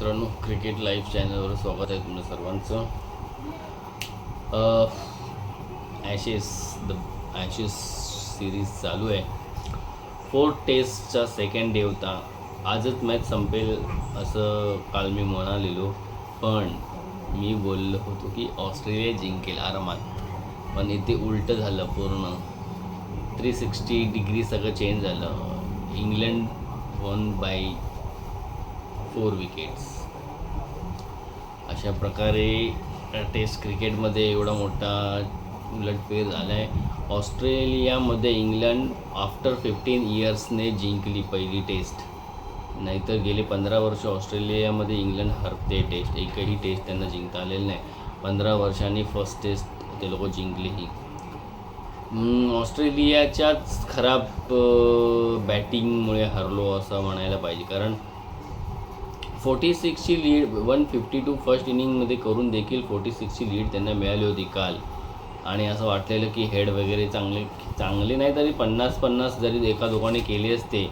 मित्रांनो, cricket live चॅनलवर स्वागत आहे तुमच्या सर्वांचं. ॲशेस सिरीज चालू आहे. 4 टेस्टचा सेकंड डे होता. आजच मॅच संपेल असं काल मी म्हणालेलो, पण मी बोललो होतो की ऑस्ट्रेलिया जिंकेल आरामात. पण इथे उलटं झालं पूर्ण. 360 डिग्री सगळं चेंज झालं. England one by 4 wickets. अशा प्रकारे टेस्ट क्रिकेटमध्ये एवढा मोठा उलटफेर झाला आहे. ऑस्ट्रेलियामध्ये इंग्लंड आफ्टर 15 इयर्सने जिंकली पहिली टेस्ट. नाहीतर गेले 15 वर्ष ऑस्ट्रेलियामध्ये इंग्लंड हरते टेस्ट. एकही टेस्ट त्यांना जिंकता आलेलं नाही. 15 वर्षांनी फर्स्ट टेस्ट ते लोक जिंकलेही. ऑस्ट्रेलियाच्याच खराब बॅटिंगमुळे हरलो असं म्हणायला पाहिजे. कारण 46ची लीड 152 फर्स्ट इनिंगमध्ये करून देखील 46ची लीड त्यांना मिळाली होती काल. आणि असं वाटलेलं की हेड वगैरे चांगले नाही तरी 50-50 जरी एका दोघांनी केले असते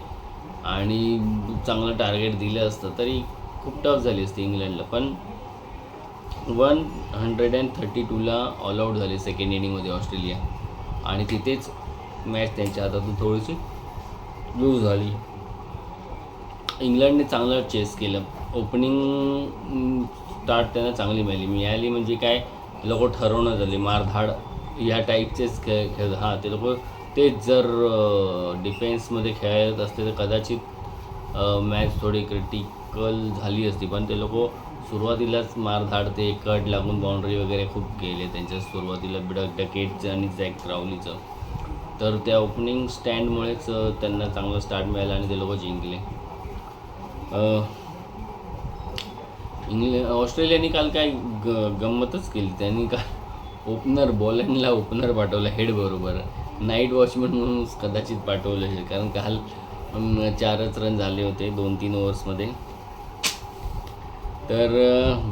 आणि चांगलं टार्गेट दिलं असतं तरी खूप टफ झाली असती इंग्लंडला. पण 132ला ऑल आऊट झाले सेकंड इनिंगमध्ये ऑस्ट्रेलिया. आणि तिथेच मॅच त्यांच्या हातातून थोडीशी लूज झाली. इंग्लंडने चांगलं चेस केलं. ओपनिंग स्टार्ट त्यांना चांगली मिळाली म्हणजे काय, लोक ठरवणं झाले मारधाड ह्या टाईपचेच खेळ. ते लोक तेच जर डिफेन्समध्ये खेळत असते तर कदाचित मॅच थोडी क्रिटिकल झाली असती. पण ते लोक सुरुवातीलाच मारधाड ते कट लागून बाउंड्री वगैरे खूप केले त्यांच्या सुरुवातीला डकेटचं आणि झॅक क्राउलीचं. तर त्या ओपनिंग स्टँडमुळेच त्यांना चांगलं स्टार्ट मिळालं आणि ते लोक जिंकले. ऑस्ट्रेलियाने काल काय गंमतच केली. त्यांनी काल बॉलरला ओपनर पाठवलं हेडबरोबर. नाईट वॉचमन म्हणून कदाचित पाठवलं आहे. कारण काल 4च रन झाले होते 2-3 ओव्हर्समध्ये. तर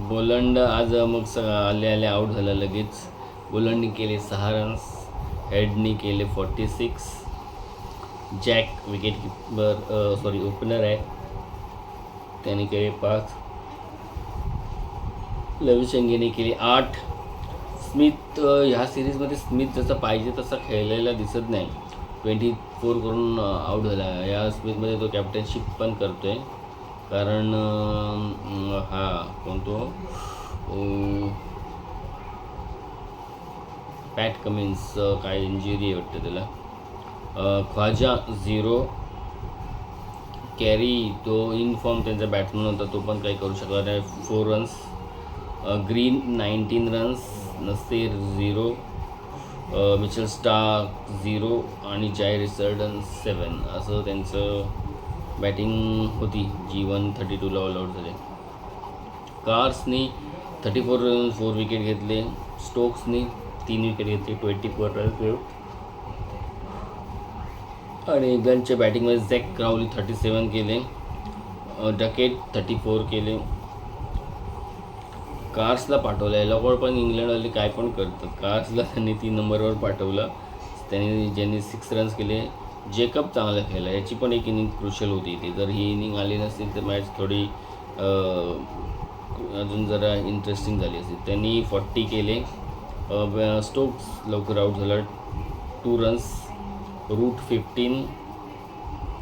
बोलंड आज मग आले आऊट झाला लगेच. बोलंडने केले 6 रन्स, हेडनी केले 46. जॅक विकेट ओपनर आहे, त्याने केले 5. लविशंगीने केले 8. स्मिथ ह्या सिरीजमध्ये स्मिथ जसं पाहिजे तसा खेळलेला दिसत नाही. 24 करून आऊट झाला. या स्मिथमध्ये तो कॅप्टनशिप पण करतो आहे. कारण कोणतो पॅट कमिन्स काय इंजुरी आहे वाटतं त्याला. ख्वाजा 0. कॅरी तो इन फॉर्म त्यांचा बॅट्समन होता, तो पण काही करू शकला नाही. 4 runs. Green 19 runs. Nasir 0. Mitchell Starc 0 आणि जाय रिचर्डसन 7. असं त्यांचं बॅटिंग होती जी 132ला ऑल आऊट झाले. कार्सनी 34 रन्स 4 विकेट घेतले. स्टोक्सनी 3 विकेट घेतले 24 रन्स घेऊन. आणि इंग्लंडच्या बॅटिंगमध्ये झॅक क्राउली 37 केले. डकेट 34 केले. कार्सला पाठवलं आहे लोक. पण इंग्लंडवाले काय पण करतात. कार्सला त्यांनी 3 नंबरवर पाठवलं. ज्यांनी 6 रन्स केले. जेकब चांगला खेळला. याची पण एक इनिंग क्रुशियल होती इथे. जर ही इनिंग आली नसतील तर मॅच थोडी अजून जरा इंटरेस्टिंग झाली असती. त्यांनी 40 केले. स्टोक्स लवकर आऊट झाला 2 runs. Root 15.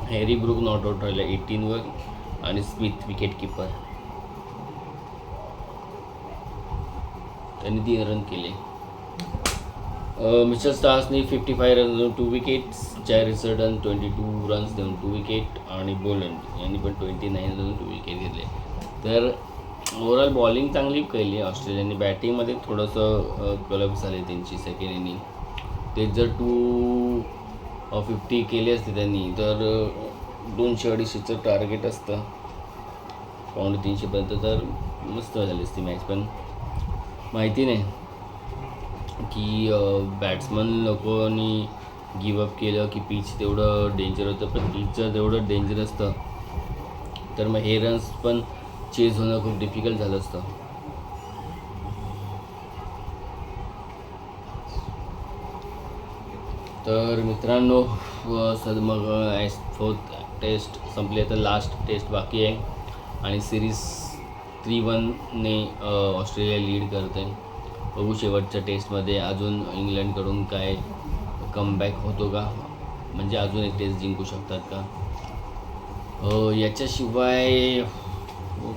Harry Brook not out राहिला 18वर. आणि स्मिथ विकेट किपर, त्यांनी 3 रन केले. मिचेल स्टार्क्सनी 55 रन्स देऊन 2 विकेट्स. जाय रिचर्डसन 22 रन्स देऊन 2 विकेट. आणि बोलंड यांनी पण 29 देऊन 2 विकेट घेतले. तर ओव्हरऑल बॉलिंग चांगली केली ऑस्ट्रेलियाने. बॅटिंगमध्ये थोडंसं कलअप झाले त्यांची सेकंड इनिंग. ते जर 250 केले असते त्यांनी तर 200-250चं टार्गेट असतं 300पर्यंत, तर मस्त झाली असती मॅच. पण माहिती नाही की बॅट्समन लोकांनी गिवअप केलं की पिच तेवढं डेंजर होतं. पण पिच जर तेवढं डेंजर असतं तर मग हे रन्स पण चेज होणं खूप डिफिकल्ट झालं असतं. तर मित्रांनो, मग 4th टेस्ट संपली. तर लास्ट टेस्ट बाकी आहे आणि सिरीज 3-1ने ऑस्ट्रेलिया लीड करते. बघू शेवटच्या टेस्टमध्ये अजून इंग्लंडकडून काय कमबॅक होतो का, म्हणजे अजून एक टेस्ट जिंकू शकतात का. याच्याशिवाय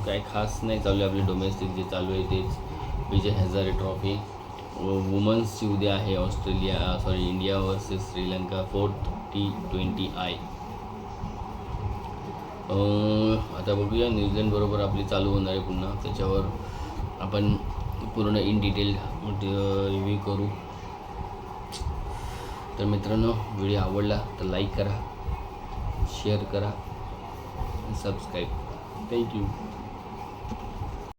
काय खास नाही चालू आहे. आपले डोमेस्टिक जे चालू आहे तेच विजय हजारे ट्रॉफी. वुमन्सची उद्या आहे India versus Sri Lanka 4th T20I. आता बघूया न्यूझीलंड बरोबर आपली चालू होणार आहे पुन्हा, त्याच्यावर आपण पूर्ण इन डिटेल रिव्ह्यू करू. तर मित्रांनो, व्हिडिओ आवडला तर लाईक करा, शेअर करा, सबस्क्राईब. थँक्यू.